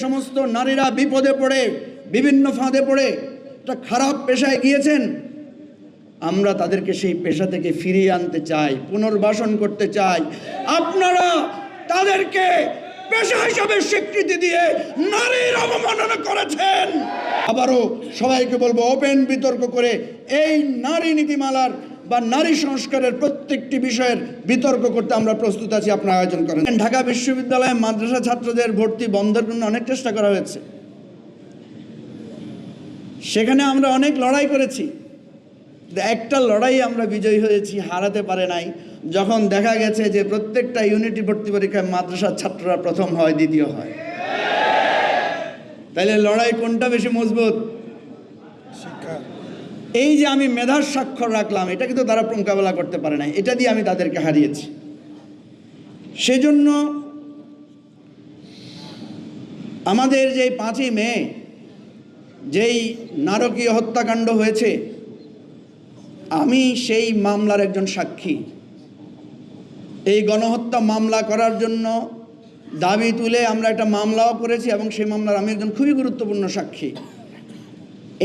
সমস্ত নারীরা বিপদে পড়ে বিভিন্ন ফাঁদে পড়ে একটা খারাপ পেশায় গিয়েছেন, আমরা তাদেরকে সেই পেশা থেকে ফিরিয়ে আনতে চাই, পুনর্বাসন করতে চাই। আপনারা তাদেরকে পেশা হিসাবে স্বীকৃতি দিয়ে নারীর অবমাননা করেছেন। আবারও সবাইকে বলবো, ওপেন বিতর্ক করে এই নারী নীতিমালার বা নারী সংস্কারের প্রত্যেকটি বিষয়ের বিতর্ক করতে আমরা প্রস্তুত আছি। আপনারা আয়োজন করেন। ঢাকা বিশ্ববিদ্যালয়ে মাদ্রাসা ছাত্রদের ভর্তি বন্ধের জন্য অনেক চেষ্টা করা হয়েছে, সেখানে আমরা অনেক লড়াই করেছি। একটা লড়াই আমরা বিজয়ী হয়েছি, হারাতে পারে নাই। যখন দেখা গেছে যে প্রত্যেকটা ইউনিটি ভর্তি পরীক্ষায় মাদ্রাসার ছাত্ররা প্রথম হয়, দ্বিতীয় হয়, তাইলে লড়াই কোনটা বেশি মজবুত? এই যে আমি মেধার স্বাক্ষর রাখলাম, এটা কিন্তু তারা মোকাবেলা করতে পারে নাই, এটা দিয়ে আমি তাদেরকে হারিয়েছি। সেজন্য আমাদের যে 5ই মে যেই নারকীয় হত্যাকাণ্ড হয়েছে, আমি সেই মামলার একজন সাক্ষী। এই গণহত্যা মামলা করার জন্য দাবি তুলে আমরা একটা মামলাও করেছি এবং সেই মামলার আমি একজন খুবই গুরুত্বপূর্ণ সাক্ষী।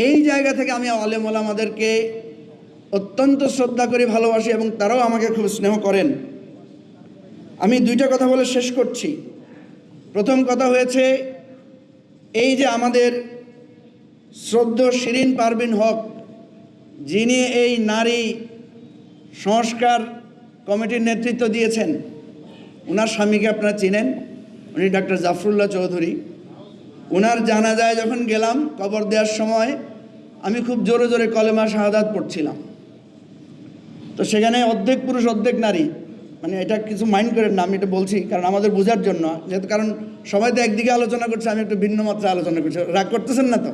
এই জায়গা থেকে আমি আলেম ওলামাদেরকে অত্যন্ত শ্রদ্ধা করি, ভালোবাসি এবং তারাও আমাকে খুব স্নেহ করেন। আমি দুইটা কথা বলে শেষ করছি। প্রথম কথা হয়েছে, এই যে আমাদের শ্রদ্ধেয় শিরিন পারভিন হক, যিনি এই নারী সংস্কার কমিটির নেতৃত্ব দিয়েছেন, ওনার স্বামীকে আপনারা চিনেন, উনি ডক্টর জাফরুল্লাহ চৌধুরী। ওনার জানাজায় যখন গেলাম, কবর দেওয়ার সময় আমি খুব জোরে জোরে কলেমা শাহাদাত পড়ছিলাম। তো সেখানে অর্ধেক পুরুষ অর্ধেক নারী, মানে এটা কিছু মাইন্ড করেন না, আমি এটা বলছি কারণ আমাদের বোঝার জন্য, যেহেতু কারণ সবাই তো একদিকে আলোচনা করছে, আমি একটু ভিন্ন মাত্রায় আলোচনা করছি, রাগ করতেছেন না তো?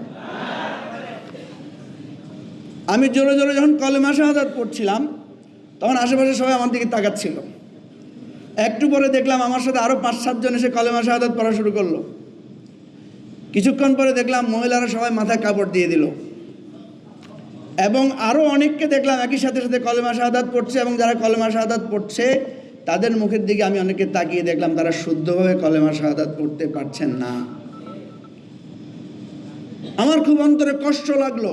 আমি জোরে জোরে যখন কলেমা শাহাদাত পড়ছিলাম, তখন আশেপাশে সবাই আমার দিকে তাকাচ্ছিল। একটু পরে দেখলাম আমার সাথে আরও 5-7 জন এসে কলেমা শাহাদাত পড়া শুরু করলো। কিছুক্ষণ পরে দেখলাম মহিলারা সবাই মাথায় কাপড় দিয়ে দিল, এবং আরও অনেককে দেখলাম একই সাথে সাথে কলেমা শাহাদাত পড়ছে, এবং যারা কলেমা শাহাদাত পড়ছে তাদের মুখের দিকে আমি অনেককে তাকিয়ে দেখলাম তারা শুদ্ধভাবে কলেমা শাহাদাত পড়তে পারছেন না। আমার খুব অন্তরে কষ্ট লাগলো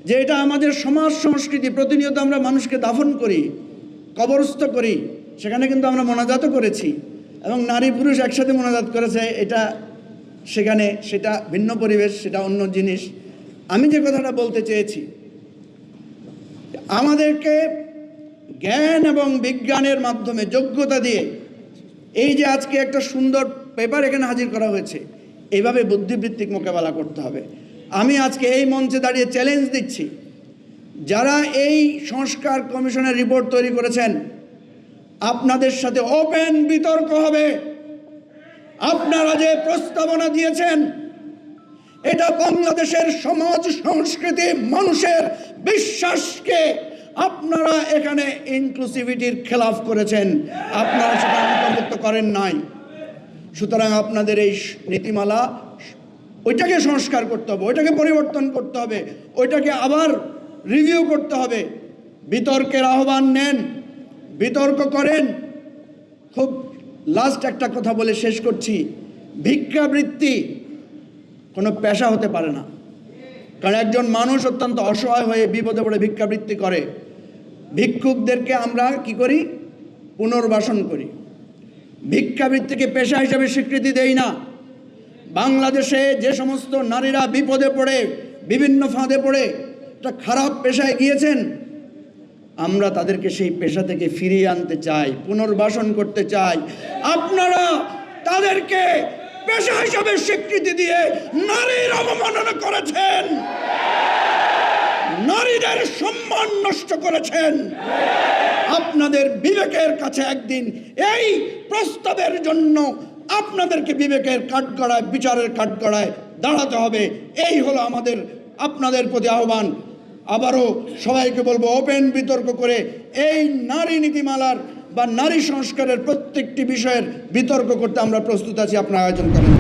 যে এটা আমাদের সমাজ সংস্কৃতি। প্রতিনিয়ত আমরা মানুষকে দাফন করি, কবরস্থ করি, সেখানে কিন্তু আমরা মোনাজাতও করেছি এবং নারী পুরুষ একসাথে মোনাজাত করেছে, এটা সেখানে সেটা ভিন্ন পরিবেশ, সেটা অন্য জিনিস। আমি যে কথাটা বলতে চেয়েছি, আমাদেরকে জ্ঞান এবং বিজ্ঞানের মাধ্যমে যোগ্যতা দিয়ে এই যে আজকে একটা সুন্দর পেপার এখানে হাজির করা হয়েছে, এইভাবে বুদ্ধিবৃত্তিক মোকাবেলা করতে হবে। আমি আজকে এই মঞ্চে দাঁড়িয়ে চ্যালেঞ্জ দিচ্ছি, যারা এই সংস্কার কমিশনের রিপোর্ট তৈরি করেছেন, আপনাদের সাথে ওপেন বিতর্ক হবে। আপনারা যে প্রস্তাবনা দিয়েছেন, এটা বাংলাদেশের সমাজ সংস্কৃতি, মানুষের বিশ্বাসকে আপনারা এখানে ইনক্লুসিভিটির খেলাফ করেছেন, আপনারা সেটা অন্তর্ভুক্ত করেন নাই। সুতরাং আপনাদের এই নীতিমালা, ওইটাকে সংস্কার করতে হবে, ওইটাকে পরিবর্তন করতে হবে, ওইটাকে আবার রিভিউ করতে হবে। বিতর্কের আহ্বান নেন, বিতর্ক করেন। খুব লাস্ট একটা কথা বলে শেষ করছি, ভিক্ষাবৃত্তি কোনো পেশা হতে পারে না। কারণ একজন মানুষ অত্যন্ত অসহায় হয়ে বিপদে পড়ে ভিক্ষাবৃত্তি করে। ভিক্ষুকদেরকে আমরা কি করি? পুনর্বাসন করি। ভিক্ষাবৃত্তিকে পেশা হিসাবে স্বীকৃতি দেই না। বাংলাদেশে যে সমস্ত নারীরা বিপদে পড়ে বিভিন্ন ফাঁদে পড়ে একটা খারাপ পেশায় গিয়েছেন, আমরা তাদেরকে সেই পেশা থেকে ফিরিয়ে আনতে চাই, পুনর্বাসন করতে চাই। আপনারা তাদেরকে পেশা হিসাবে স্বীকৃতি দিয়ে নারীর অবমাননা করেছেন, নারীদের সম্মান নষ্ট করেছেন। আপনাদের বিবেকের কাছে একদিন এই প্রস্তাবের জন্য আপনাদেরকে বিবেকের কাঠগড়ায়, বিচারের কাঠগড়ায় দাঁড়াতে হবে। এই হলো আমাদের আপনাদের প্রতি আহ্বান। আবারও সবাইকে বলবো, ওপেন বিতর্ক করে এই নারী নীতিমালার বা নারী সংস্কারের প্রত্যেকটি বিষয়ের বিতর্ক করতে আমরা প্রস্তুত আছি। আপনারা আয়োজন করেন।